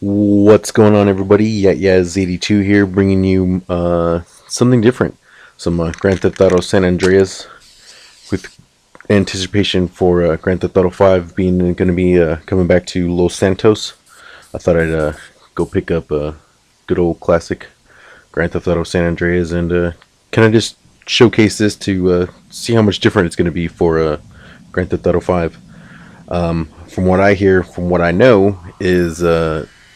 What's going on, everybody? YATYAS82 here, bringing you something different. Some Grand Theft Auto San Andreas, with anticipation for Grand Theft Auto 5 being going to be coming back to Los Santos. I thought I'd go pick up a good old classic Grand Theft Auto San Andreas and kind of just showcase this to see how much different it's going to be for Grand Theft Auto 5. From what I hear, from what I know, is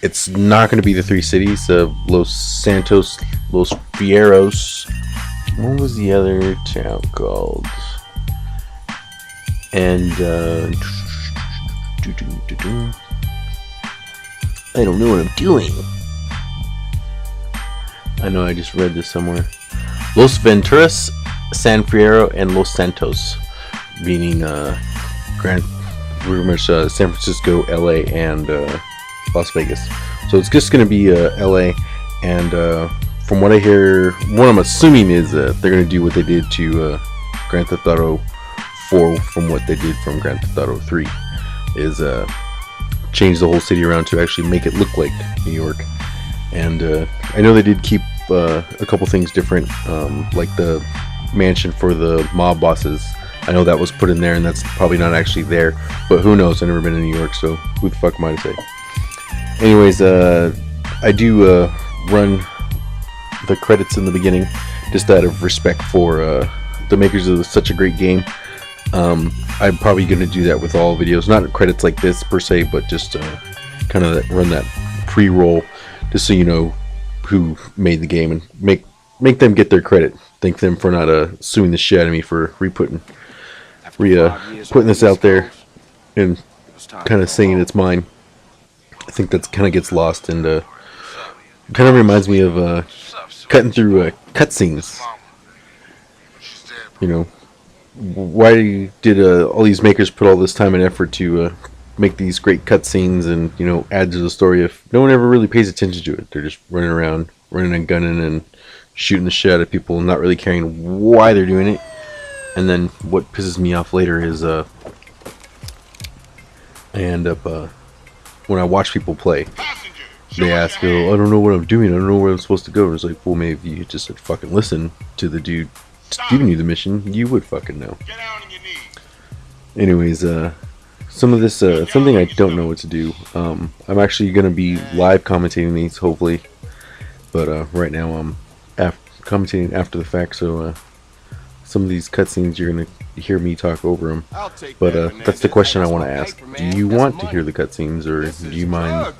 it's not going to be the three cities of Los Santos, Los Fierros. What was the other town called? And I don't know what I'm doing. I know I just read this somewhere. Los Venturas, San Fierro, and Los Santos, meaning pretty much San Francisco, LA, and Las Vegas. So it's just going to be LA, and from what I hear, what I'm assuming is they're going to do what they did to Grand Theft Auto 4 from what they did from Grand Theft Auto 3, is change the whole city around to actually make it look like New York. And I know they did keep a couple things different, like the mansion for the mob bosses. I know that was put in there, and that's probably not actually there, but who knows? I've never been in New York, so who the fuck am I to say? Anyways, I do run the credits in the beginning, just out of respect for the makers of such a great game. I'm probably going to do that with all videos, not credits like this per se, but just kind of run that pre-roll, just so you know who made the game, and make them get their credit. Thank them for not suing the shit out of me for putting this out there and kind of saying it's mine. I think that kind of gets lost, and kind of reminds me of cutting through cutscenes. You know, why did all these makers put all this time and effort to make these great cutscenes and, you know, add to the story if no one ever really pays attention to it? They're just running around, running and gunning and shooting the shit out of people and not really caring why they're doing it. And then what pisses me off later is I end up when I watch people play, they ask, "Oh, I don't know what I'm doing. I don't know where I'm supposed to go." And it's like, well, maybe if you just said fucking listen to the dude giving you the mission, you would fucking know. Anyways, some of this something I don't know what to do. I'm actually gonna be live commentating these, hopefully, but right now I'm commentating after the fact, so some of these cutscenes you're gonna hear me talk over them. But that's the question I want to ask: do you want to hear the cutscenes, or do you mind?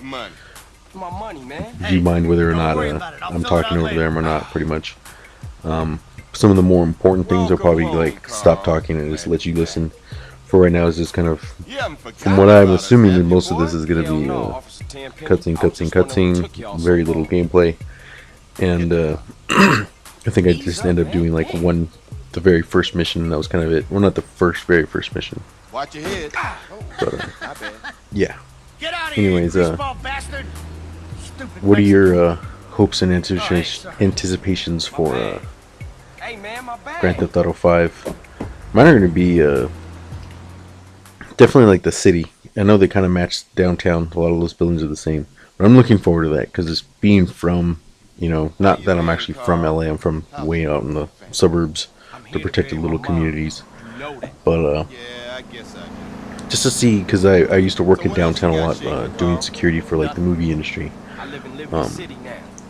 Do you mind whether or not I'm talking over them or not? Pretty much. Some of the more important things are probably like stop talking and just let you listen. For right now, it's just kind of, from what I'm assuming, that most of this is gonna be cutscene, very little gameplay, and I think I just end up doing like the very first mission, and that was kind of it. Well, not the very first mission. Watch your head. But yeah. Anyways, what are your hopes and anticipations for Grand Theft Auto 5? Mine are going to be definitely like the city. I know they kind of match downtown. A lot of those buildings are the same, but I'm looking forward to that because it's being from, you know, not that I'm actually from LA. I'm from way out in the suburbs, the protected little communities. But just to see, because I used to work in downtown a lot, doing security for like the movie industry,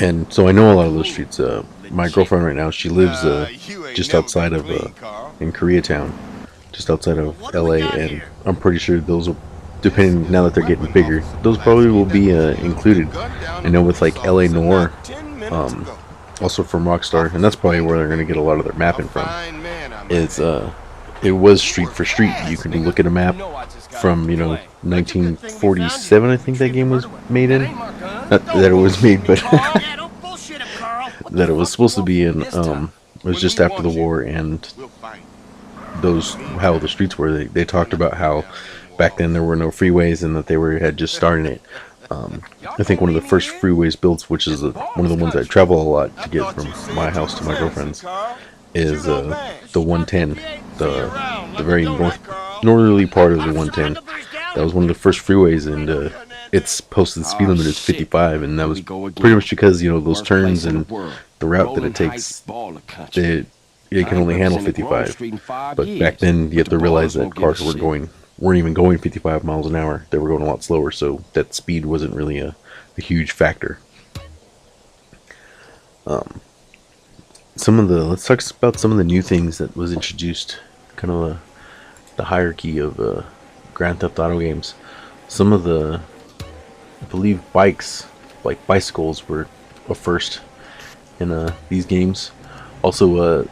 and so I know a lot of those streets. My girlfriend right now, she lives just outside of in Koreatown, just outside of LA, and I'm pretty sure those will, depending now that they're getting bigger, those probably will be included. I know with like LA Noire, also from Rockstar, and that's probably where they're going to get a lot of their mapping from. Is it was street for street. You can look at a map from, you know, 1947, I think that game was made in. Not that it was made, but that it was supposed to be in. It was just after the war, and how the streets were. They talked about how back then there were no freeways and that they had just started it. I think one of the first freeways built, which is one of the ones I travel a lot to get from my house to my girlfriend's, is the 110, the very northerly part of the 110. That was one of the first freeways, and its posted speed limit is 55, and that was pretty much because, you know, those turns and the route that it takes, it can only handle 55. But back then, you have to realize that cars weren't even going 55 miles an hour. They were going a lot slower, so that speed wasn't really a huge factor. Let's talk about some of the new things that was introduced, kind of the hierarchy of Grand Theft Auto games. Some of the, I believe, bikes, like bicycles, were a first in these games. Also,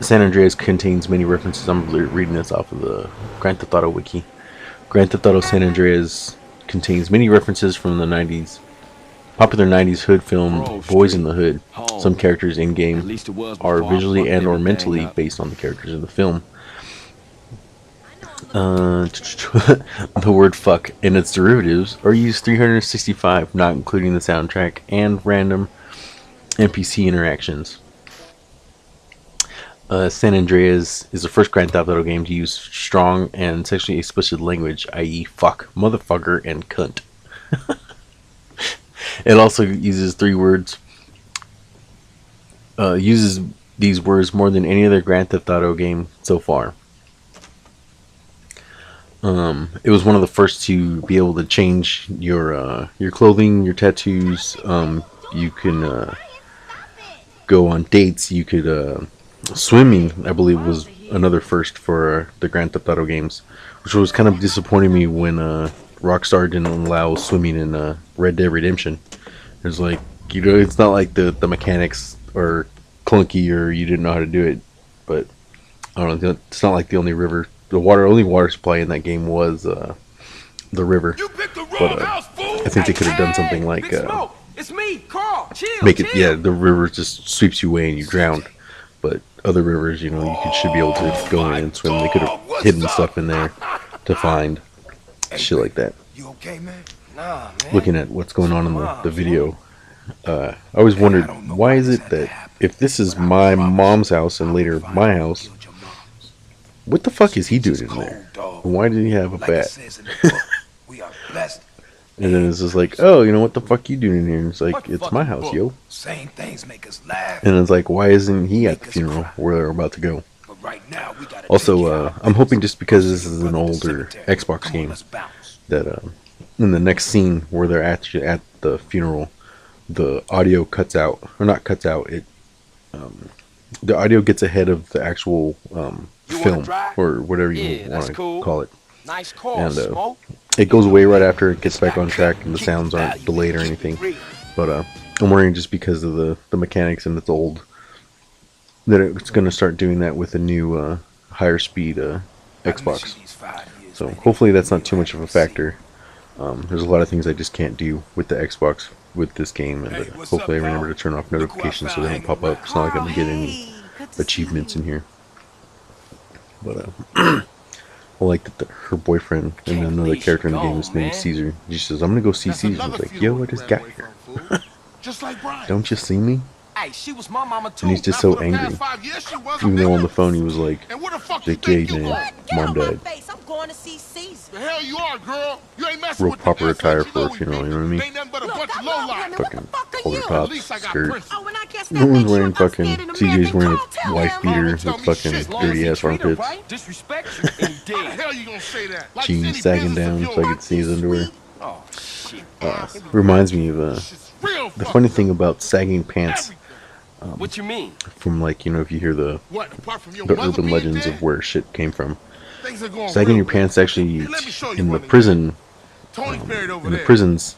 San Andreas contains many references. I'm reading this off of the Grand Theft Auto wiki. Grand Theft Auto San Andreas contains many references from the 90s. Popular 90s hood film Boys in the Hood. Some characters in-game are visually and or mentally based on the characters in the film. The word fuck and its derivatives are used 365, not including the soundtrack and random NPC interactions. San Andreas is the first Grand Theft Auto game to use strong and sexually explicit language, i.e. fuck, motherfucker, and cunt. It also uses uses these words more than any other Grand Theft Auto game so far. It was one of the first to be able to change your clothing, your tattoos. You can go on dates. You could swimming, I believe, was another first for the Grand Theft Auto games, which was kind of disappointing me when Rockstar didn't allow swimming in Red Dead Redemption. It's like, you know, it's not like the mechanics are clunky or you didn't know how to do it, but I don't know. It's not like the only water supply in that game was the river. But I think they could have done something like make it, yeah, the river just sweeps you away and you drown. But other rivers, you know, should be able to go in and swim. They could have hidden stuff in there to find shit like that. You okay, man? Nah, man. Looking at what's going on in the video, I always wondered, why is it that if this is my mom's house and later my house, what the fuck is he doing in there? Why did he have a bat? And then it's just like, oh, you know, what the fuck you doing in here? And it's like, it's my house, yo. Same things make us laugh. And it's like, why isn't he at the funeral where they're about to go? Also, I'm hoping, just because this is an older Xbox game, that in the next scene where they're actually at the funeral, the audio cuts out, or not cuts out, the audio gets ahead of the actual film, or whatever you want to call it. Nice call, and it goes away right after it gets back on track, and the sounds aren't delayed or anything. But I'm worrying, just because of the mechanics and it's old, that it's going to start doing that with a new higher speed Xbox. So hopefully that's not too much of a factor. There's a lot of things I just can't do with the Xbox with this game, and hopefully I remember to turn off notifications so they don't pop up. It's not like I'm getting any achievements in here. But I like that her boyfriend and another character in the game is named Caesar. She says, I'm gonna go see Caesar. I was like, yo, I just got here. Don't you see me? And he's just so angry. Even though on the phone he was like, yeah, man, mom died. The hell you are, girl. You ain't messing Real with proper the attire for a funeral, you know what I mean? Ain't nothing but a bunch of lowlife. Fucking polka tops, skirt. Oh, No one's wearing fucking, CJ's wearing a wife beater with fucking dirty ass armpits. Jeans sagging down so I could see his underwear. Reminds me of the funny thing about sagging pants. What you mean? From, like, you know, if you hear the urban legends of where shit came from. Sagging your pants actually in the prison, in the prisons,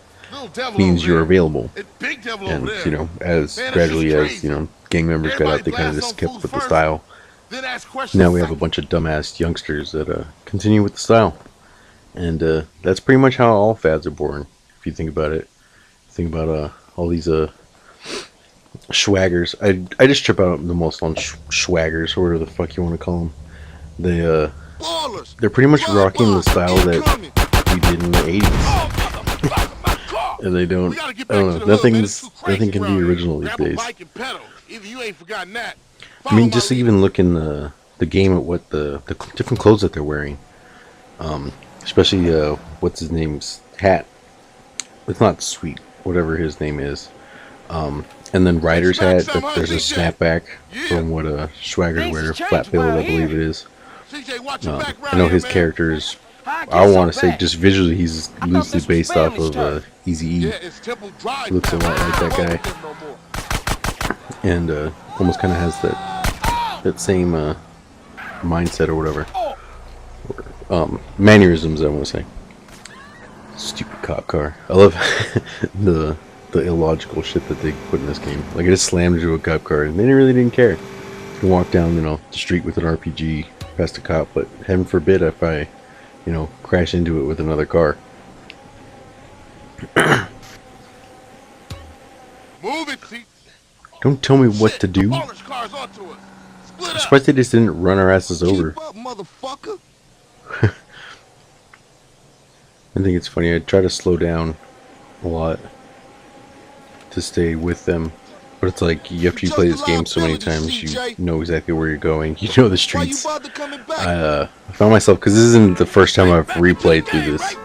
means you're available. And, you know, as gradually as, you know, gang members got out, they kind of just kept with the style. Now we have a bunch of dumbass youngsters that continue with the style. And that's pretty much how all fads are born, if you think about it. Think about all these swaggers. I just trip out the most on swaggers, or whatever the fuck you want to call them. They're pretty much rocking the style that we did in the 80s. And they don't, I don't know, nothing can be original these days. I mean, just even look in the game at what the different clothes that they're wearing. Especially, what's his name's hat. it's not Sweet, whatever his name is. And then Ryder's hat, that there's a snapback from what Schwager wear, flat billed, I believe it is. CJ, watch your back I know his character is, I want to say, just visually, he's loosely based off of Easy E. Yeah, it's Temple Drive. Looks a lot like that guy, and almost kind of has that same mindset or whatever, or, mannerisms, I want to say. Stupid cop car. I love the illogical shit that they put in this game. Like, I just slammed into a cop car, and they really didn't care. You can walk down, the street with an RPG past a cop, but heaven forbid if I, crash into it with another car. Move it, see. Don't tell me what to do. Polish cars onto us. Split I'm up. surprised they just didn't run our asses over. Keep up, motherfucker. I think it's funny. I try to slow down a lot to stay with them, but it's like after you play this game so many times, you know exactly where you're going. You know the streets. I found myself, because this isn't the first time I've replayed through this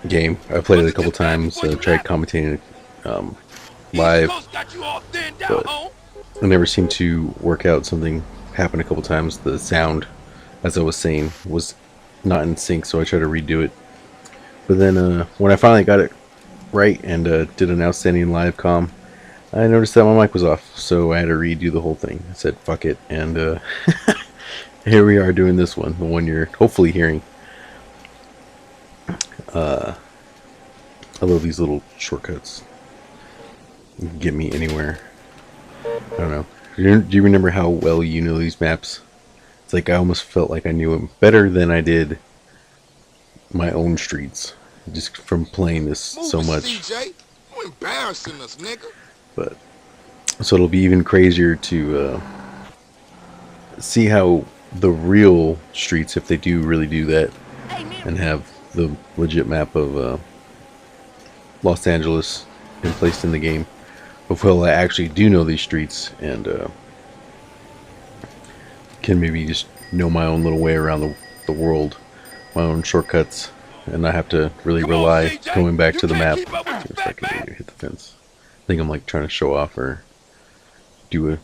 game. I played it a couple times. Tried commentating live, but I never seemed to work out. Something happened a couple times. The sound, as I was saying, was not in sync, so I tried to redo it. But then when I finally got it right and did an outstanding live comm, I noticed that my mic was off, so I had to redo the whole thing. I said fuck it, and here we are doing this one, the one you're hopefully hearing. I love these little shortcuts. You can get me anywhere. I don't know. Do you remember how well you know these maps? It's like I almost felt like I knew them better than I did my own streets, just from playing this so much. CJ, you embarrassing us, nigga. But so it'll be even crazier to see how the real streets, if they do really do that, and have the legit map of Los Angeles placed in the game, of how I actually do know these streets and can maybe just know my own little way around the world, my own shortcuts, and not have to really rely going back to the map. See if I can hit the fence. I think I'm like trying to show off or do a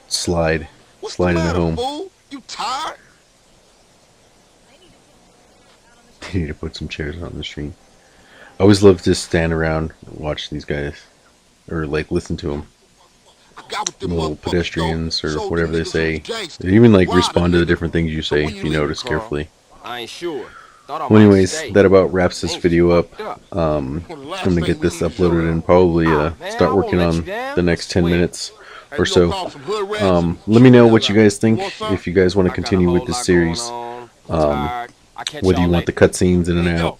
slide into home. Fool? You tired? They need to put some chairs on the street. I always love to stand around and watch these guys, or like listen to them. Little pedestrians or whatever they say. They even like respond to the different things you say if you notice carefully. I ain't sure. Well, anyways, that about wraps this video up. I'm gonna get this uploaded and probably start working on the next 10 minutes or so. Let me know what you guys think, if you guys want to continue with this series, whether you want the cutscenes in and out,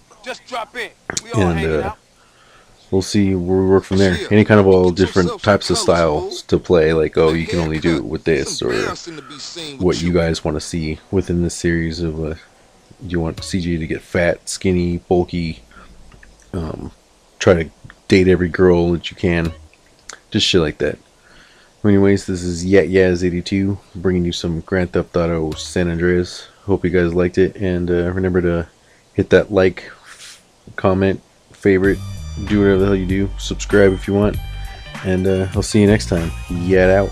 and we'll see where we work from there. Any kind of all different types of styles to play, like, oh, you can only do it with this, or what you guys want to see within this series of do you want CJ to get fat, skinny, bulky, try to date every girl that you can, just shit like that. Anyways, this is YATYAS82 bringing you some Grand Theft Auto San Andreas. Hope you guys liked it, and remember to hit that like, comment, favorite, do whatever the hell you do, subscribe if you want, and I'll see you next time. Yat out.